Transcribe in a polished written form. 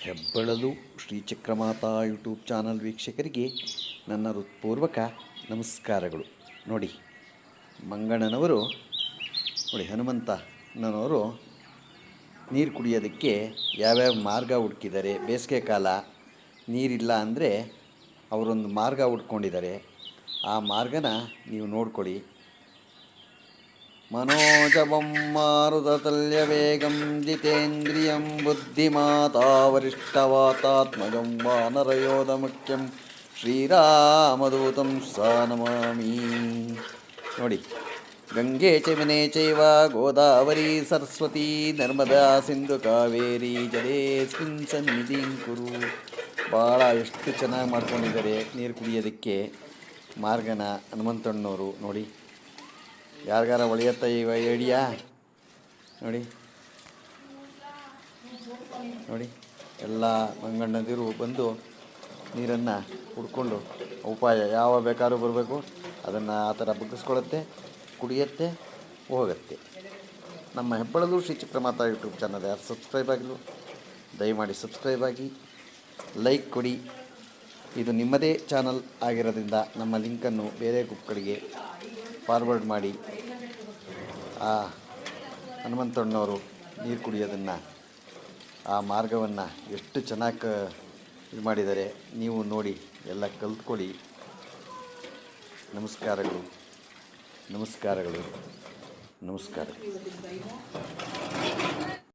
ಹೆಬ್ಬಳಲು ಶ್ರೀಚಕ್ರಮಾತಾ YouTube channel ವೀಕ್ಷಕರಿಗೆ ನನ್ನ ಹೃತ್ಪೂರ್ವಕ ನಮಸ್ಕಾರಗಳು. ನೋಡಿ, ಮಂಗಣ್ಣನವರು ನೋಡಿ ಹನುಮಂತನವರು ನೀರು ಕುಡಿಯೋದಕ್ಕೆ ಯಾವ್ಯಾವ ಮಾರ್ಗ ಹುಡುಕಿದ್ದಾರೆ. ಬೇಸಿಗೆ ಕಾಲ ನೀರಿಲ್ಲ ಅಂದರೆ ಅವರೊಂದು ಮಾರ್ಗ ಹುಡ್ಕೊಂಡಿದ್ದಾರೆ. ಆ ಮಾರ್ಗನ ನೀವು ನೋಡ್ಕೊಳ್ಳಿ. मनोजवं मारुततुल्यवेगं जितेन्द्रियं बुद्धिमातावरिष्ठवातात्मजं वानरयोधमुख्यं ಶ್ರೀರಾಮದೂತಂ ಸಾ ನಮಾಮಿ. ನೋಡಿ, ಗಂಗೆ ಚ ಚೈವ ಗೋದಾವರಿ ಸರಸ್ವತಿ ನರ್ಮದಾ ಸಿಂಧು ಕಾವೇರಿ ಜಲೇಸ್ಮಿನ್ ಸನ್ನಿಧಿಂ ಕುರು. ಭಾಳ ಎಷ್ಟು ಚೆನ್ನಾಗಿ ಮಾಡ್ಕೊಂಡಿದ್ದಾರೆ ನೀರು ಕುಡಿಯೋದಕ್ಕೆ ಮಾರ್ಗನ ಹನುಮಂತಣ್ಣವರು. ನೋಡಿ, ಯಾರಿಗಾರ ಒಳೆಯತ್ತ ಇವ ಹೇಳಿಯಾ? ನೋಡಿ ನೋಡಿ ಎಲ್ಲ ಮಂಗಣ್ಣದಿರು ಬಂದು ನೀರನ್ನು ಕುಡ್ಕೊಂಡು ಉಪಾಯ ಯಾವ ಬೇಕಾದ್ರೂ ಬರಬೇಕು, ಅದನ್ನು ಆ ಥರ ಬಗ್ಗಿಸ್ಕೊಳುತ್ತೆ, ಕುಡಿಯುತ್ತೆ, ಹೋಗುತ್ತೆ. ನಮ್ಮ ಹೆಬ್ಬಳಲು ಶ್ರೀಚಕ್ರಮಾತಾ ಯೂಟ್ಯೂಬ್ ಚಾನಲ್ ಯಾರು ಸಬ್ಸ್ಕ್ರೈಬ್ ಆಗಿಲ್ಲ, ದಯಮಾಡಿ ಸಬ್ಸ್ಕ್ರೈಬ್ ಆಗಿ, ಲೈಕ್ ಕೊಡಿ. ಇದು ನಿಮ್ಮದೇ ಚಾನಲ್ ಆಗಿರೋದ್ರಿಂದ ನಮ್ಮ ಲಿಂಕನ್ನು ಬೇರೆ ಗ್ರೂಪ್ಗಳಿಗೆ ಫಾರ್ವರ್ಡ್ ಮಾಡಿ. ಆ ಹನುಮಂತಣ್ಣವರು ನೀರು ಕುಡಿಯೋದನ್ನು, ಆ ಮಾರ್ಗವನ್ನು ಎಷ್ಟು ಚೆನ್ನಾಗಿ ಇದು ಮಾಡಿದ್ದಾರೆ. ನೀವು ನೋಡಿ ಎಲ್ಲ ಕಲ್ತ್ಕೊಳ್ಳಿ. ನಮಸ್ಕಾರಗಳು ನಮಸ್ಕಾರಗಳು ನಮಸ್ಕಾರ.